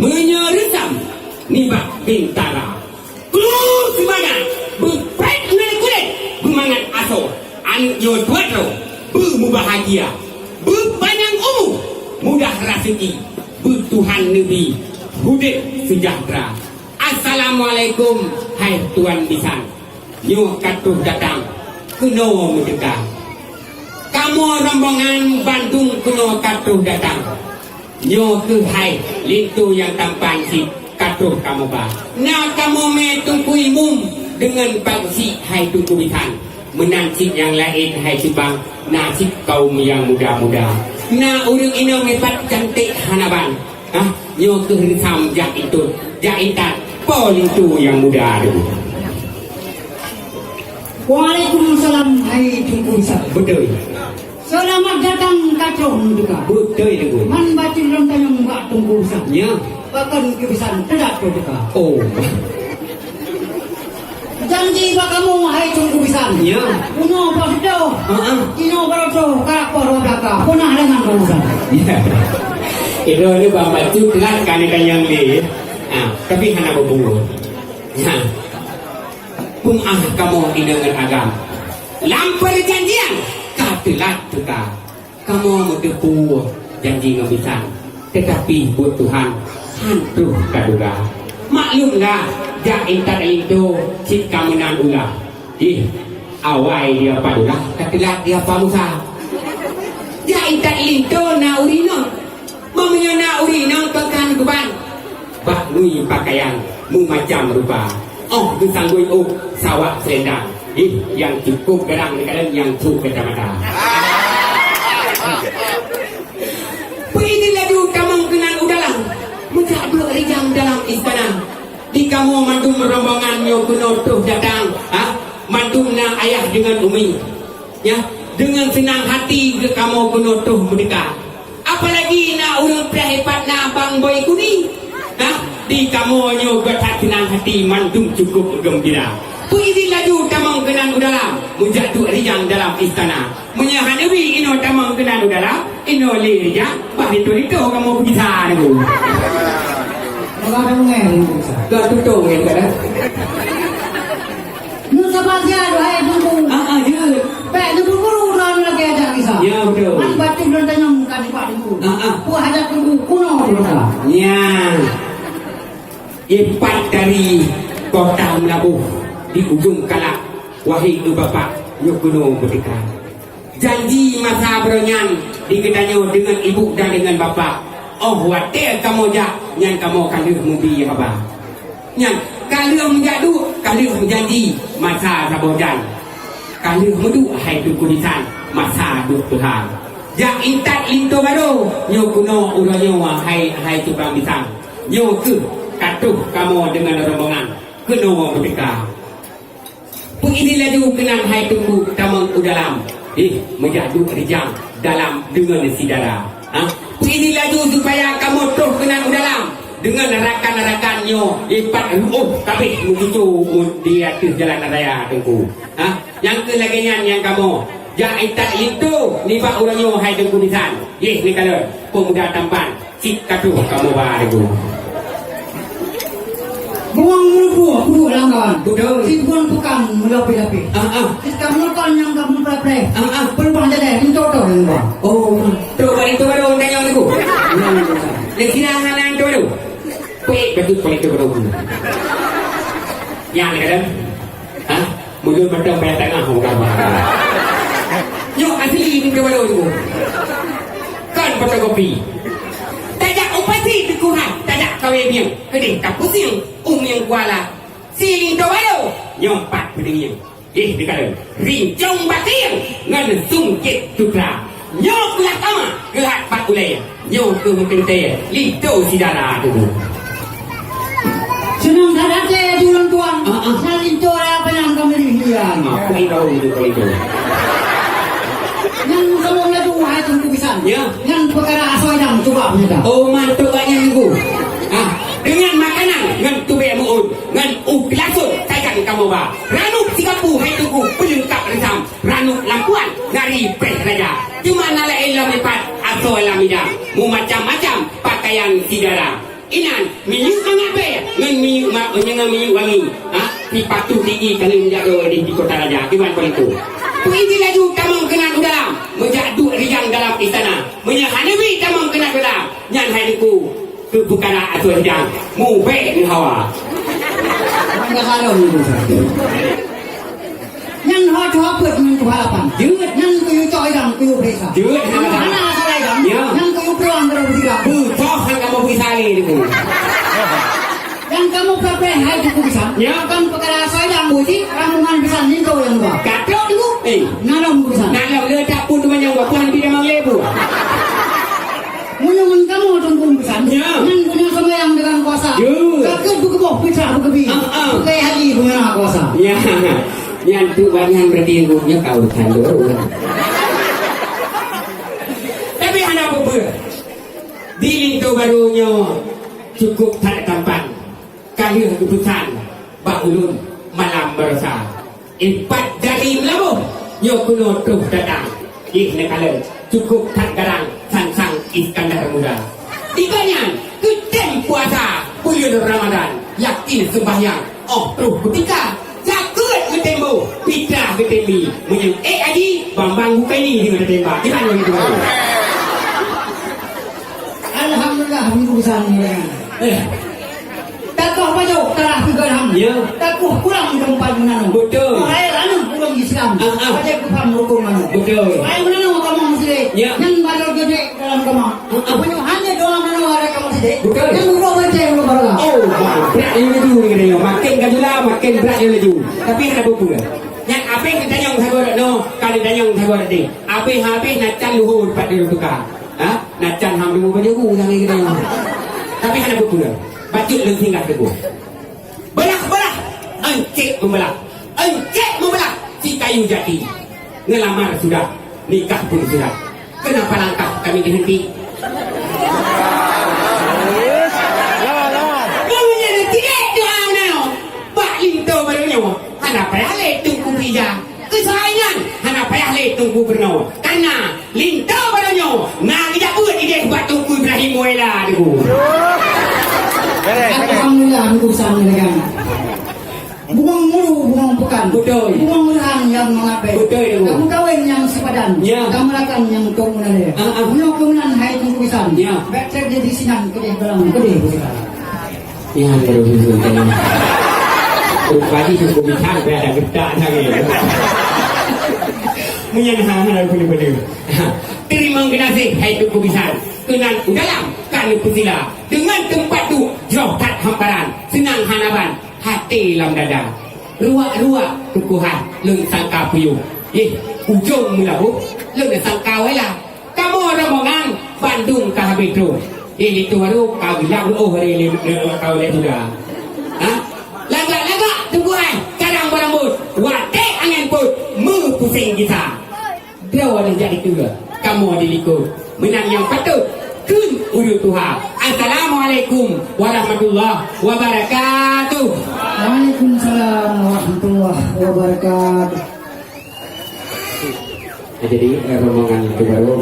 menyeresam nibak bintara keluar semangat berpret dengan kulit bermangat aso anak yo tuatro bermubahagia berpanjang umur mudah rezeki bertuhan Nabi hidup sejahtera. Assalamualaikum hai tuan bisan nyo katuh datang kuno medekah kamu rombongan Bandung kuno katuh datang nyo ke hai lintu yang tampan si katuh kamu bah na kamu metungku imum dengan bangsi hai tungku bisan menancik yang lain hai cibang nasib kaum yang muda-muda na urang ino mepat cantik hanaban nyo ke risam jak itu jaitan polintu yang muda dulu. Waalaikumsalam hai tungku bisan Betul. selamat datang kacau juga Betul dulu. man baca lontar yang mbak tungku bisan Ya. bahkan kebisan tidak juga Oh. janji bak kamu hai tungku bisan Ya. kuno pasdo ino baroto karak poro daka punah dengan kamu bisan Ya. Itu ni bang baju kelas kan yang ni. Tapi hana berbungut. Pung kamu dengan agam. Lampar janjian. Katelat juga. Kamu mendepu janji ngebisan. Tetapi buat Tuhan hantu kaduga. Maklumlah jain tak itu cik kamu nan ulah. Awai dia padulah. Katelat dia pamusa. Jain tak itu na urino. Mamanya na urino pekan keban. Bak nui pakaian mu macam rupa. Oh, disanggui sawak selendang. Yang cukup gerang kadang yang cukup kacamata. Pergilah dulu kamu kenal udalang. Muncak dua rijang dalam istana. Di kamu mandum rombongan yo kuno tuh datang. Mandum na ayah dengan umi. Ya, dengan senang hati ke kamu kuno tuh mendekat. Apalagi na urang hebat na bang boy kuning. Di kamu nyo berhati senang hati mandum cukup gembira. Pergi laju tamang kenang udalam. Mujak tu rijang dalam istana. Menyahanawi ino tamang kenang udalam. Ino le rijang. Bah itu kamu pergi sana tu. Kalau ada mungkin Kau tutup kan kadang. Nusa Pasya hai tungku Ya. Baik tu guru orang lagi ada kisah. Ya betul. Man baca lontar yang kan pak tungku. Puas ada tungku kuno betul. Ya. Ipat dari kota Melabuh di ujung Kalak. Wahai ibu bapa, yo kuno merdeka. Janji masa beronyan diketanyo dengan ibu dan dengan bapa. Oh, watir kamu jak nyan kamu kalih mubi apa? Nyan kalih menjadu, kalih menjanji masa sabodan. Kalih medu hai tu kulisan masa duk Tuhan. Jak intat linto baru yo kuno uranyo hai tu bang bisang. Yo ke katuh kamu dengan rombongan keno merdeka. Pergi laju kenang hai tunggu tamang udalam. Menjadu rijang dalam dengan sidara. Pergi laju supaya kamu tuh kenang udalam dengan rakan-rakannya ipat tapi begitu di atas jalan raya tunggu. Yang kelagian yang kamu yang itat itu ni pak uranyo hai tunggu nisan. Ni kalau pemuda tampan cik katuh kamu baru. Buang mulut langgan. Betul. Si buang bukan melapi-lapi. Si kamu kan yang kamu pelapre. Perubahan jadi itu tu yang buang. Oh, tu baru tanya aku. Lagi nak halang tu baru. Betul itu baru. Yang ni kan? Mulut macam pada tengah bukan apa. Yo asli ni tu baru tu. Kan fotokopi. Tajak upasi dekuhan, tajak kawin yang keding kapusing yang kuala. Siling tu baru nyompat peding. Dikala rincong bating ngan sungkit tukra. Nyok lah kama gelat pat ulai. Nyok ke mempente lito sidara tu. Senang sadat le jualan tuan. Salin tu apa yang kamu lihat? Aku itu. Yang kamu laju hai tunggu bisa. Ya. Yang perkara asal yang coba punya. Oh mantuk banyak minggu. Dengan makanan ngan tube muun ngan lasut tajam kamu ba. Ranuk Singapura hai tuku pelengkap resam. Ranuk lampuan dari peh raja. Cuma nala elam lepat atau lamida. Mu macam-macam pakaian sidara. Inan, minyak mengape? Ngan minyak mak, dengan minyak wangi. Di patu tinggi kali menjaga di kota raja. Gimana kau itu? Tu ini laju tamang kena dalam, menjadu riang dalam istana. Menyahanawi tamang kena dalam. Nyan hai ku, tu bukan atau riang. Mu baik di hawa. Enggak kalau ni. Nhân hoa cho vượt mình của Hà Lan, nhân của yêu chọi rằng yêu thế sao? Mana asal rằng, nhân của yêu peluang berapa sih rằng? Kau hang kamu bisa ni tu. Yang kamu prepare hai cukup bisa. Kan perkara saya yang buat ramungan bisa ni kau yang buat. Kacau tu. Nalam bisa. Nalam le tak pun tu yang buat puan tidak mang lebu. Munyaman kamu tunggu bisa. Nhân punya semua yang dengan kuasa. Kakek buku boh bisa buku bi. Buku hari punya kuasa. Ya. Yang tu banyak berarti yang kau kan dulu. Tapi ada apa? Di lintu barunya cukup tak tampan. Kali keputusan Baulun malam berasa. 4 dari melabuh. Yo kuno tuh datang. Ini kala cukup tak garang sang Iskandar muda. Tiganya keten puasa bulan Ramadan. Yakin sembahyang. Oh terus ketika Jakut ketembo, pita ketembi. Menyang Adi, Bambang bukan ni dengan tembak. Gimana itu? Alhamdulillah, minggu besar ni. Tak kau baju terah juga ham. Tak kau kurang tempat mana. Betul. Saya lalu kurang Islam. Baca kupam hukum mana. Betul. Saya mana kamu muslim. Yang baru gede dalam kamu. Punya hanya doa mana ada kamu muslim. Betul. Yang urut baca yang baru. Oh, berat yang laju ni kena. Makin kajulah, makin berat yang laju. Tapi ada apa? Yang apa yang kita yang thagot no, kalau kita yang thagot ni. Apa habis nak can luhur dapat dia tukar. Nak can hang dulu pada aku yang kita. Tapi ada apa? Baca dan tinggal teguh. Belah. Encik membelah. Si kayu jati. Ngelamar sudah. Nikah pun sudah. Kenapa langkah kami dihenti? Namanya tidak doa now. Pak Linto barunya. Hana payah le tunggu bija. Kesayangan. Hana payah le tunggu berno. Karena Linto barunya. Nak kita buat ide buat tunggu Ibrahim Muela dulu. Alhamdulillah minggu besar ni kan. Buang mulu, buang pekan. Betul. Buang orang yang mengapai. Betul. Kamu kawin yang sepadan. Kamu lakukan yang kemudian dia. Punya kemudian hai tunggu bisa. Baca dia di sini kedai dalam kedai. Yang baru kan. Rupanya cukup bisa berada gedak lagi. Menyenangkan ada boleh. Terima kasih hai tunggu bisa. Kenan dalam kali pusila dengan tempat tu jauh tak hamparan senang hanaban hati lam dada ruak-ruak tukuhan leng sangka puyuh ujung mula leng sangka wala kamu rombongan Bandung ke habis tu itu baru kau bilang oh hari kau lihat sudah lagak tukuhan kadang berambut watek angin put mu pusing kita dia ada jadi juga kamu ada likut menang yang patut kun ulu Tuhan. Assalamualaikum warahmatullahi wabarakatuh. Waalaikumsalam warahmatullahi wabarakatuh. Jadi rombongan itu baru